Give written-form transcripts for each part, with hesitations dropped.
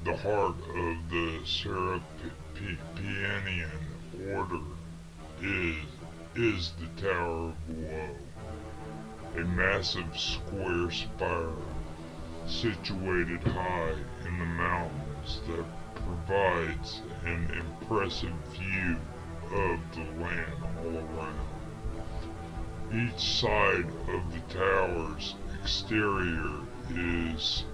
the heart of the Serapionian order is the Tower of Woe, a massive square spire situated high in the mountains that provides an impressive view of the land all around. Each side of the tower's exterior is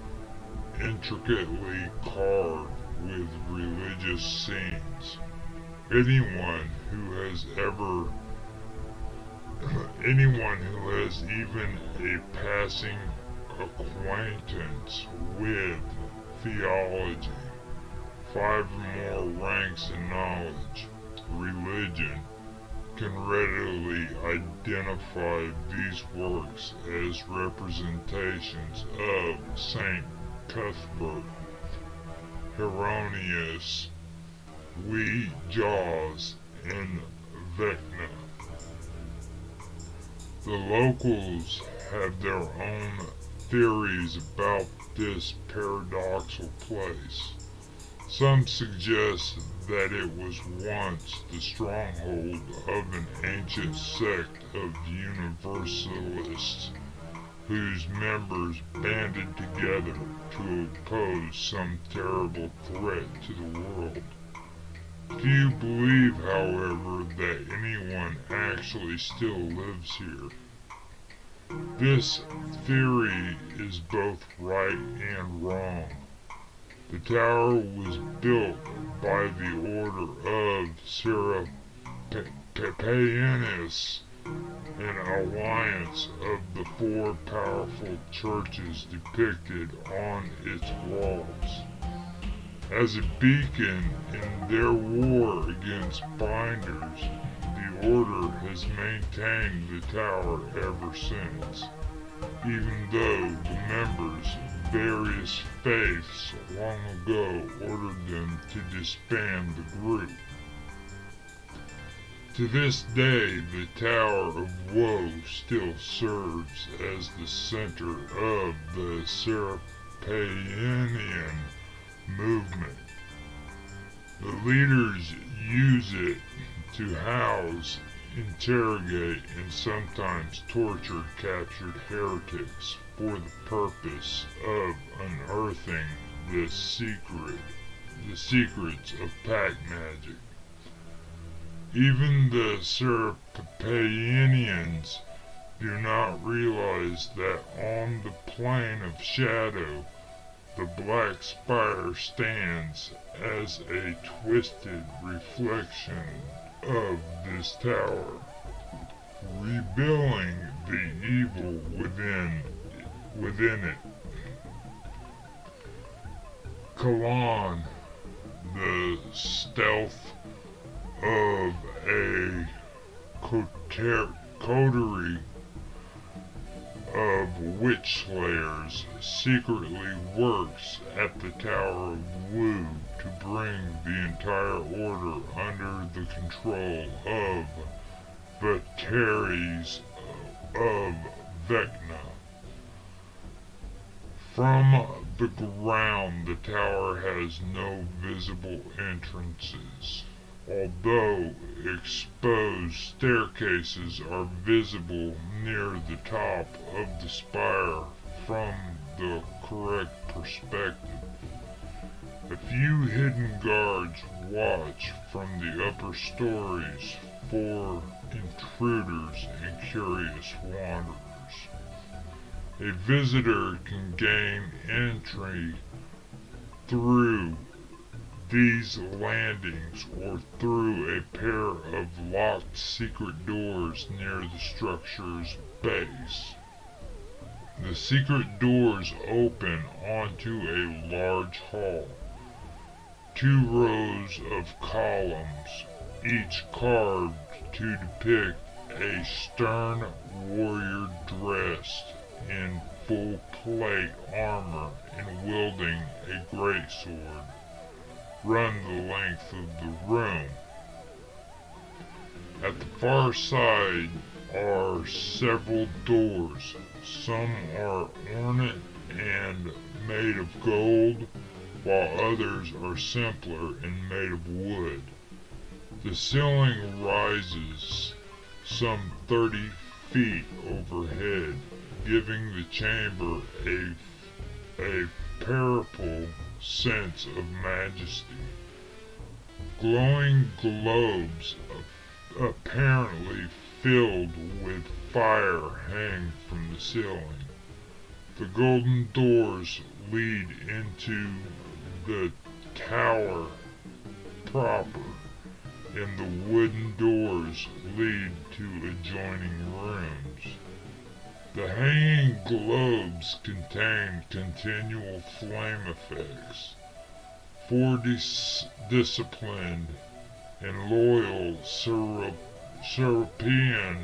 intricately carved with religious scenes. Anyone who has even a passing acquaintance with theology, 5 or more ranks in knowledge, religion, can readily identify these works as representations of Saint Cuthbert, Hieronymus, Wee Jaws, and Vecna. The locals have their own theories about this paradoxical place. Some suggest that it was once the stronghold of an ancient sect of Universalists whose members banded together to oppose some terrible threat to the world. Few believe, however, that anyone actually still lives here. This theory is both right and wrong. The tower was built by the order of Serapionians, an alliance of the 4 powerful churches depicted on its walls. As a beacon in their war against binders, the order has maintained the tower ever since, even though the members of various faiths long ago ordered them to disband the group. To this day, the Tower of Woe still serves as the center of the Serapionian movement. The leaders use it to house, interrogate, and sometimes torture captured heretics for the purpose of unearthing the secrets of pack magic. Even the Serapionians do not realize that on the plane of shadow, the black spire stands as a twisted reflection of this tower, revealing the evil within it. Kalan, the stealth of a coterie of witch slayers, secretly works at the Tower of Woe to bring the entire order under the control of the Terries of Vecna. From the ground, the tower has no visible entrances, although exposed staircases are visible near the top of the spire from the correct perspective. A few hidden guards watch from the upper stories for intruders and curious wanderers. A visitor can gain entry through these landings or through a pair of locked secret doors near the structure's base. The secret doors open onto a large hall. 2 rows of columns, each carved to depict a stern warrior dressed in full plate armor and wielding a greatsword, run the length of the room. At the far side are several doors. Some are ornate and made of gold, while others are simpler and made of wood. The ceiling rises some 30 feet overhead, giving the chamber a powerful sense of majesty. Glowing globes, apparently filled with fire, hang from the ceiling. The golden doors lead into the tower proper, and the wooden doors lead to adjoining rooms. The hanging globes contain continual flame effects. 4 disciplined and loyal Serapian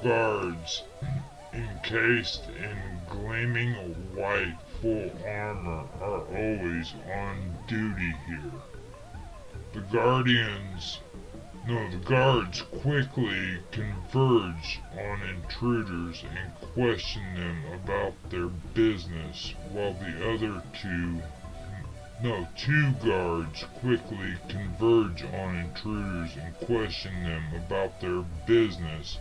guards encased in gleaming white full armor are always on duty here. The guards quickly converge on intruders and question them about their business, while the other two guards quickly converge on intruders and question them about their business,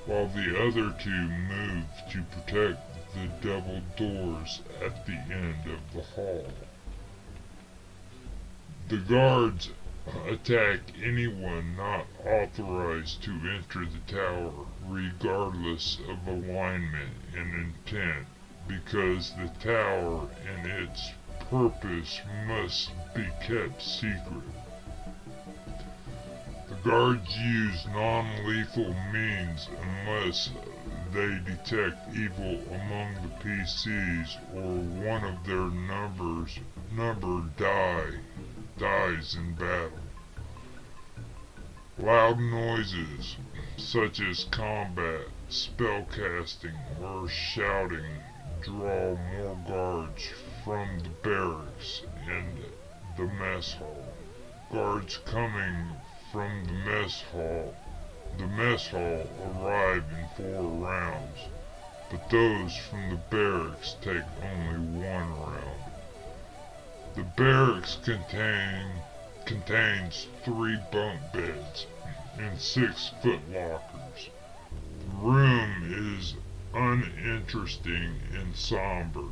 while the other two move to protect the double doors at the end of the hall. The guards attack anyone not authorized to enter the tower, regardless of alignment and intent, because the tower and its purpose must be kept secret. The guards use non-lethal means unless they detect evil among the PCs or one of their number dies in battle. Loud noises, such as combat, spellcasting, or shouting, draw more guards from the barracks and the mess hall. Guards coming from the mess hall arrive in 4 rounds, but those from the barracks take only 1 round. The barracks contains 3 bunk beds and 6 foot lockers. The room is uninteresting and somber.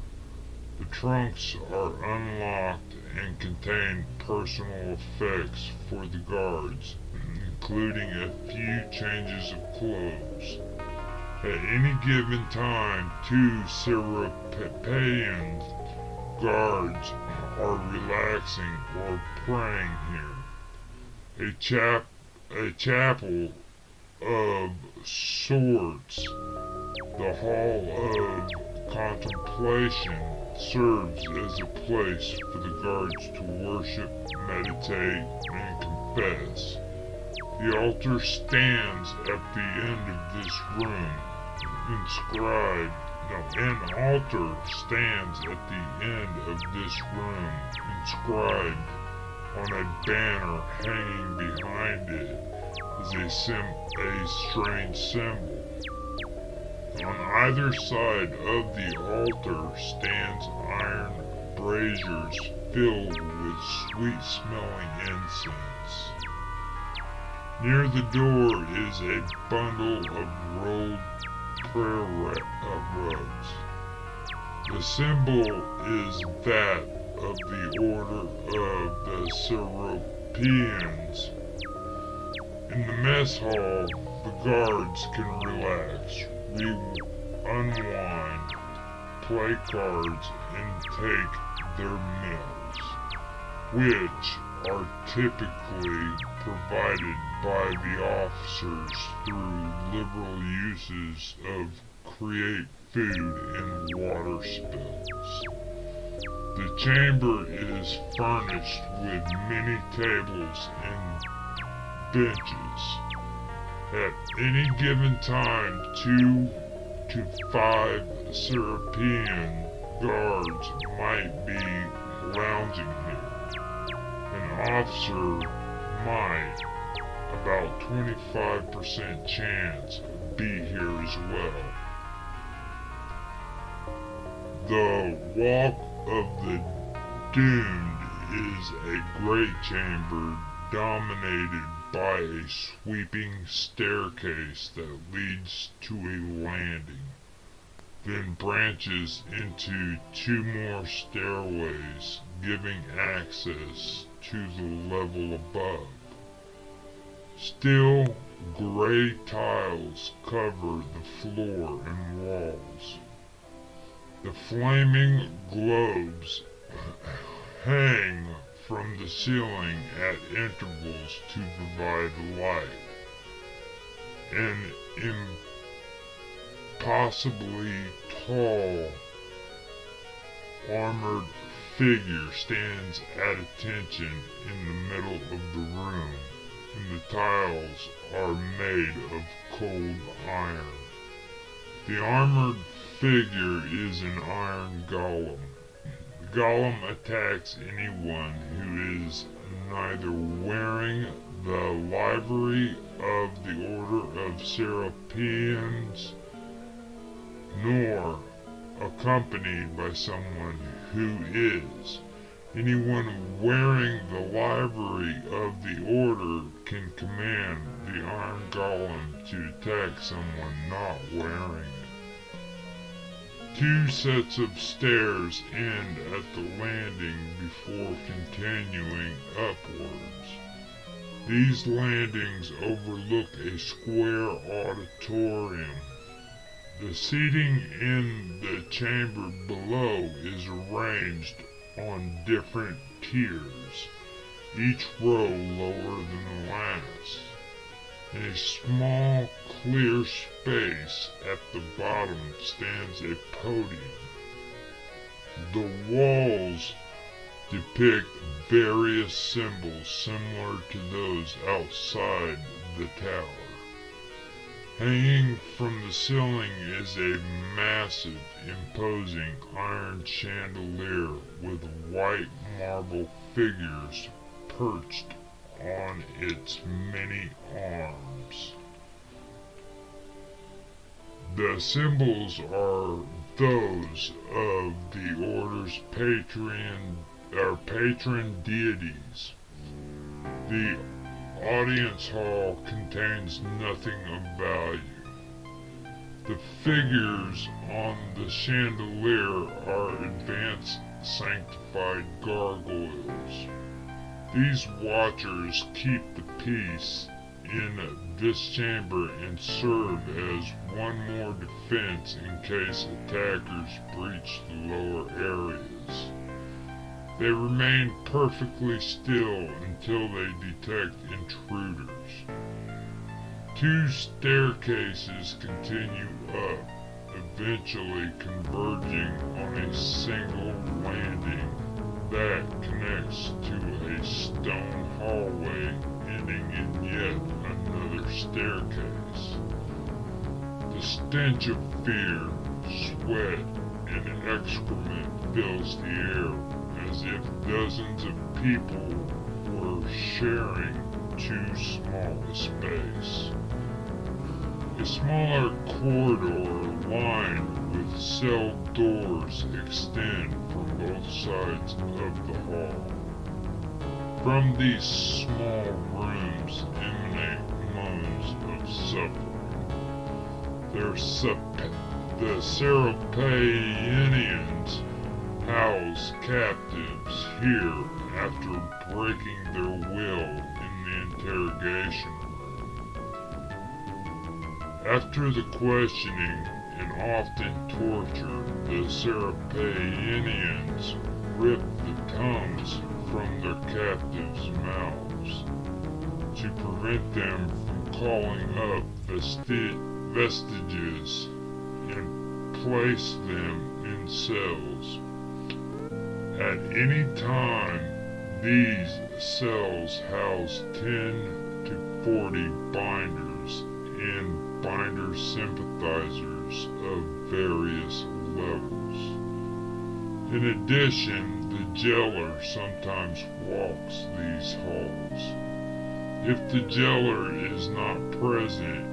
The trunks are unlocked and contain personal effects for the guards, including a few changes of clothes. At any given time, 2 Serapian guards are relaxing or praying here. A chapel of sorts, the hall of contemplation, serves as a place for the guards to worship, meditate, and confess. The altar stands at the end of this room, an altar stands at the end of this room, inscribed on a banner hanging behind it is a strange symbol. On either side of the altar stands iron braziers filled with sweet-smelling incense. Near the door is a bundle of rolled prayer rugs. The symbol is that of the Order of the Serapians. In the mess hall, the guards can relax, unwind, play cards, and take their meals, which are typically provided by the officers through liberal uses of create food and water spills. The chamber is furnished with many tables and benches. At any given time, 2 to 5 Serapian guards might be lounging here. An officer might, about 25% chance, be here as well. The walk of the Doomed is a great chamber dominated by a sweeping staircase that leads to a landing, then branches into two more stairways, giving access to the level above. Still, gray tiles cover the floor and walls. The flaming globes hang from the ceiling at intervals to provide light. An impossibly tall, armored figure stands at attention in the middle of the room, and the tiles are made of cold iron. The armored figure is an iron golem. The golem attacks anyone who is neither wearing the livery of the Order of Serapians nor accompanied by someone who is. Anyone wearing the livery of the Order can command the Iron Golem to attack someone not wearing it. Two sets of stairs end at the landing before continuing upwards. These landings overlook a square auditorium. The seating in the chamber below is arranged on different tiers, each row lower than the last. In a small, clear space at the bottom stands a podium. The walls depict various symbols similar to those outside the tower. Hanging from the ceiling is a massive, imposing iron chandelier with white marble figures perched on its many arms. The symbols are those of the Order's patron deities. The audience hall contains nothing of value. The figures on the chandelier are advanced sanctified gargoyles. These watchers keep the peace in this chamber and serve as one more defense in case attackers breach the lower areas. They remain perfectly still until they detect intruders. Two staircases continue up, eventually converging on a single landing that connects to a stone hallway ending in yet another staircase. The stench of fear, sweat, and excrement fills the air as if dozens of people were sharing too small a space. A smaller corridor lined with cell doors extend from both sides of the hall. From these small rooms emanate moans of suffering. The Serapians house captives here after breaking their will in the interrogation room. After the questioning and often torture, the Serapians rip the tongues from their captives' mouths to prevent them from calling up vestiges and place them in cells. At any time, these cells house 10 to 40 binders and binder sympathizers of various levels. In addition, the jailer sometimes walks these halls. If the jailer is not present,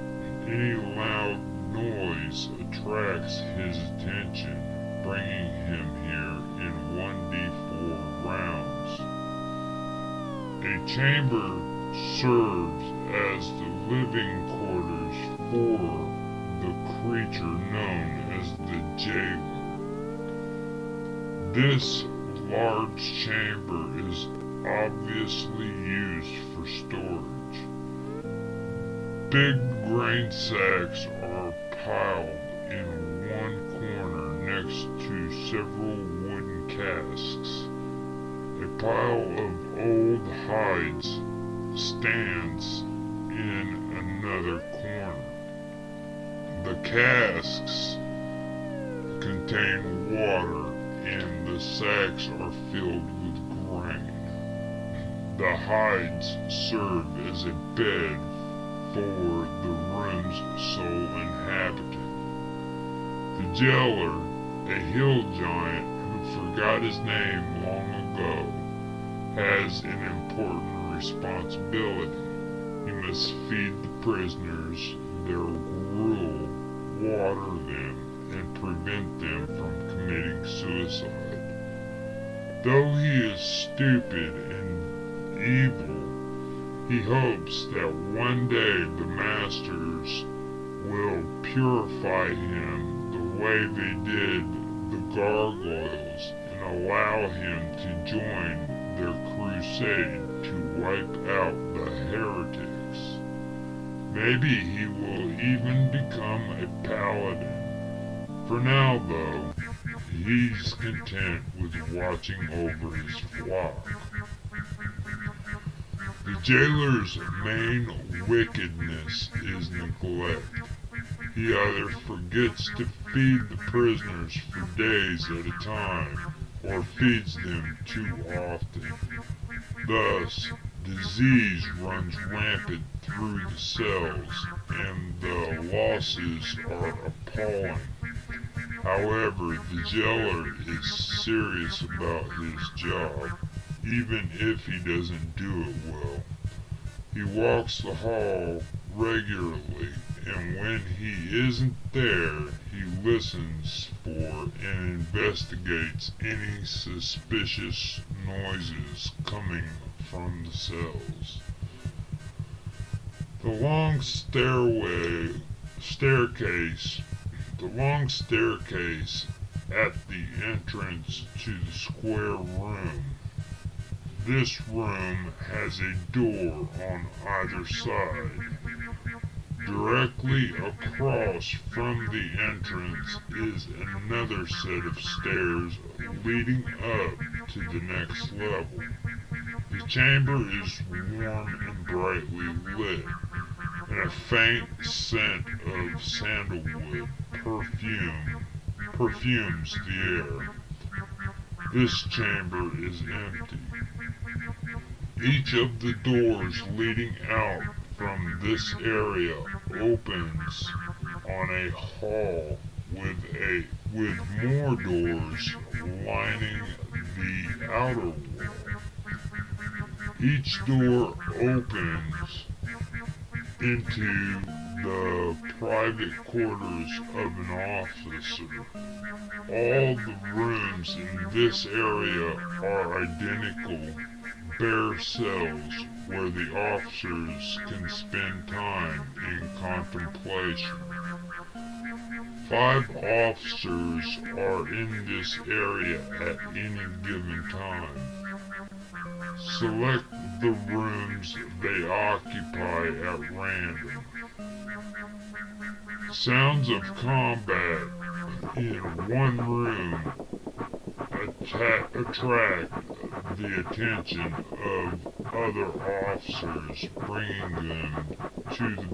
any loud noise attracts his attention, bringing him here in 1d4 rounds. A chamber serves as the living quarters for the creature known as the jailer. This large chamber is obviously used for storage. Big grain sacks are piled in one corner next to several wooden casks. A pile of old hides stands in another corner. The casks contain water and the sacks are filled with grain. The hides serve as a bed for the room's sole inhabitant. The jailer, a hill giant who forgot his name long ago, has an important responsibility. He must feed the prisoners their gruel, water them, and prevent them from committing suicide. Though he is stupid and evil, he hopes that one day the masters will purify him the way they did the gargoyles and allow him to join their crusade to wipe out the heretics. Maybe he will even become a paladin. For now, though, he's content with watching over his flock. The jailer's main wickedness is neglect. He either forgets to feed the prisoners for days at a time, or feeds them too often. Thus, disease runs rampant through the cells, and the losses are appalling. However, the jailer is serious about his job, even if he doesn't do it well. He walks the hall regularly, and when he isn't there, he listens for and investigates any suspicious noises coming from the cells. The long staircase at the entrance to the square room. This room has a door on either side. Directly across from the entrance is another set of stairs leading up to the next level. The chamber is warm and brightly lit, and a faint scent of sandalwood perfumes the air. This chamber is empty. Each of the doors leading out from this area opens on a hall with more doors lining the outer wall. Each door opens into the private quarters of an officer. All the rooms in this area are identical, bare cells where the officers can spend time in contemplation. 5 officers are in this area at any given time. Select the rooms they occupy at random. Sounds of combat in one room attract the attention of other officers, bringing them to the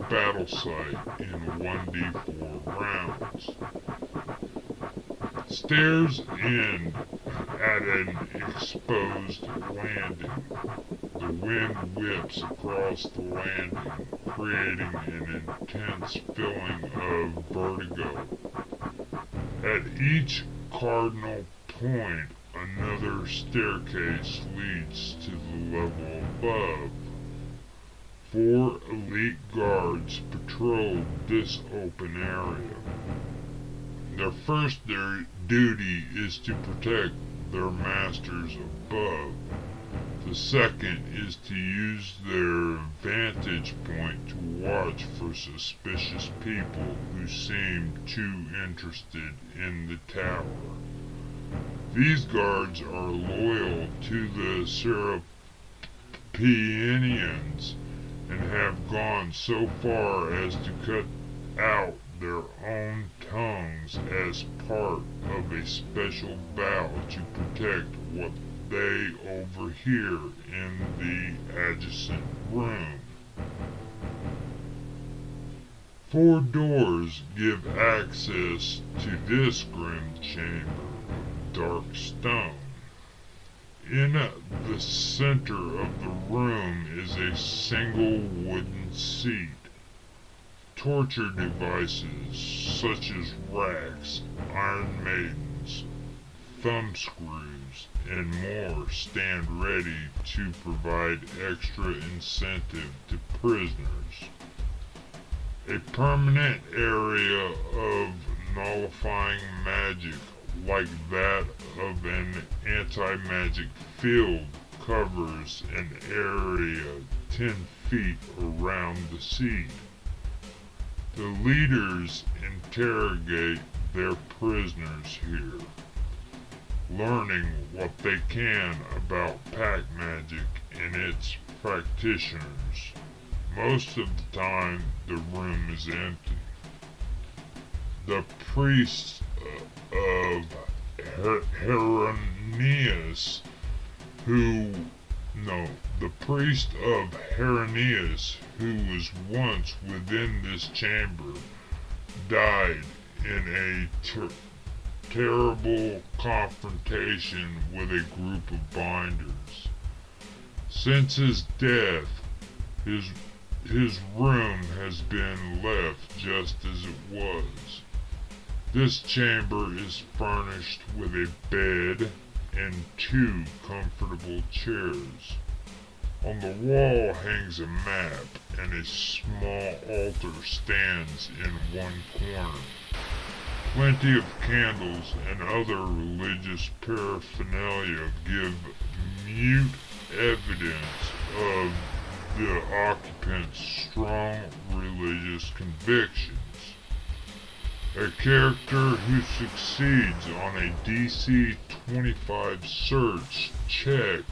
battle site in 1d4 rounds. Stairs end at an exposed landing. The wind whips across the landing, creating an intense feeling of vertigo. At each cardinal point, another staircase leads to the level above. 4 elite guards patrol this open area. Their first duty is to protect their masters above. The second is to use their vantage point to watch for suspicious people who seem too interested in the tower. These guards are loyal to the Serapians and have gone so far as to cut out their own tongues as part of a special vow to protect what they overhear in the adjacent room. 4 doors give access to this grim chamber of dark stone. In the center of the room is a single wooden seat. Torture devices such as racks, iron maidens, thumbscrews, and more stand ready to provide extra incentive to prisoners. A permanent area of nullifying magic like that of an anti-magic field covers an area 10 feet around the seat. The leaders interrogate their prisoners here, learning what they can about pack magic and its practitioners. Most of the time, the room is empty. The priest of Heronius, the priest of Heronius, who was once within this chamber, died in a terrible confrontation with a group of binders. Since his death, his room has been left just as it was. This chamber is furnished with a bed and 2 comfortable chairs. On the wall hangs a map, and a small altar stands in one corner. Plenty of candles and other religious paraphernalia give mute evidence of the occupant's strong religious convictions. A character who succeeds on a DC 25 search check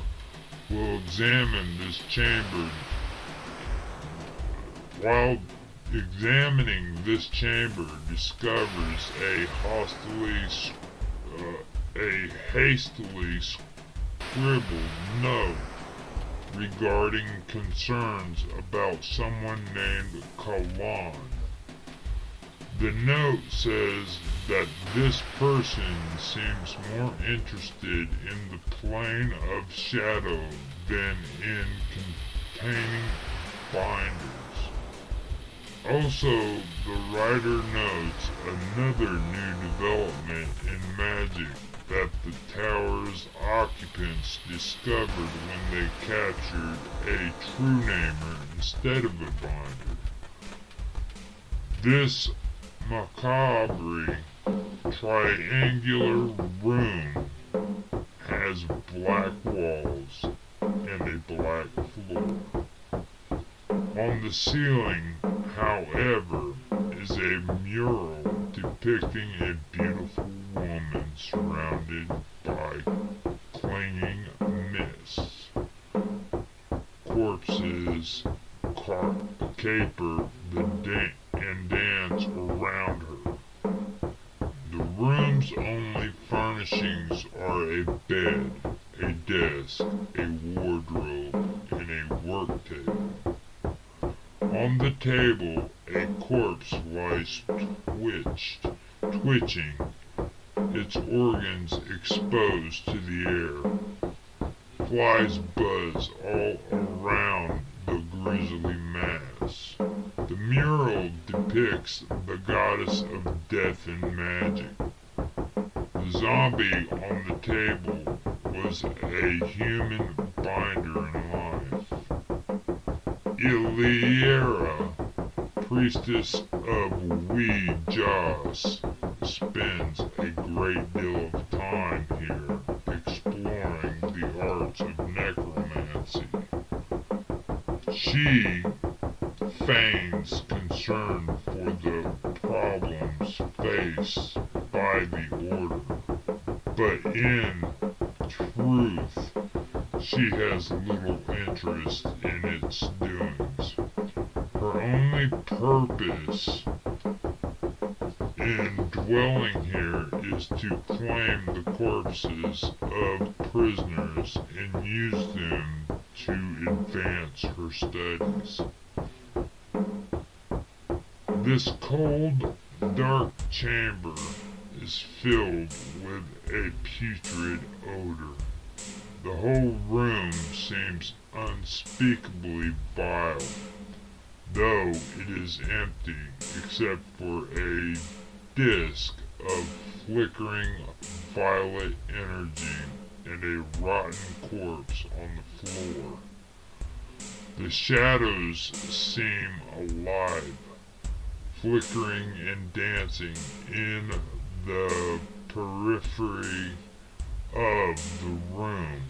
will examine this chamber. While examining this chamber, discovers a hastily scribbled note regarding concerns about someone named Kalan. The note says that this person seems more interested in the plane of shadow than in containing binders. Also, the writer notes another new development in magic that the tower's occupants discovered when they captured a true namer instead of a binder. This macabre triangular room has black walls and a black floor. On the ceiling, however, is a mural depicting a beautiful woman surrounded by clinging mists. Corpses caper and dance around her. The room's only furnishings are a bed, a desk, a wardrobe, and a work table. On the table, a corpse lies twitching, its organs exposed to the air. Flies buzz all around the grisly mass. The mural depicts the goddess of death and magic. The zombie on the table was a human binder in life. Iliera, priestess of Jas, spends a great deal of time here exploring the arts of necromancy. She feigns concern for the problems faced by the Order, but in truth, she has little interest in its doings. Her only purpose in dwelling here is to claim the corpses of prisoners and use them to advance her studies. This cold, dark chamber is filled with a putrid odor. The whole room seems unspeakably vile, though it is empty except for a disk of flickering violet energy and a rotten corpse on the floor. The shadows seem alive, flickering and dancing in the periphery of the room.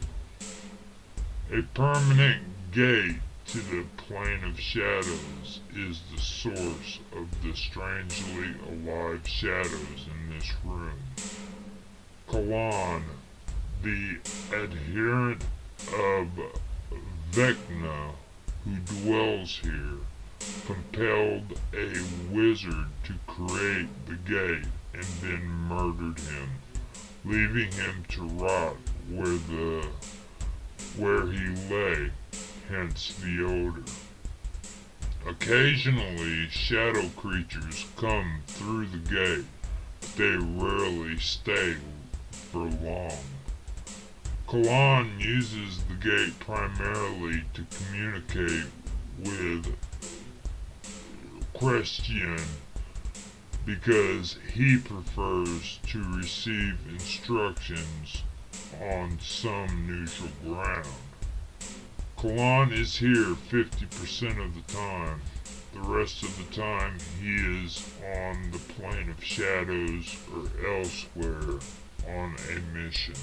A permanent gate to the plane of shadows is the source of the strangely alive shadows in this room. Kalan, the adherent of Vecna who dwells here, compelled a wizard to create the gate and then murdered him, leaving him to rot where he lay, hence the odor. Occasionally, shadow creatures come through the gate, but they rarely stay for long. Kalan uses the gate primarily to communicate with Christian because he prefers to receive instructions on some neutral ground. Kalan is here 50% of the time. The rest of the time he is on the plane of shadows or elsewhere on a mission.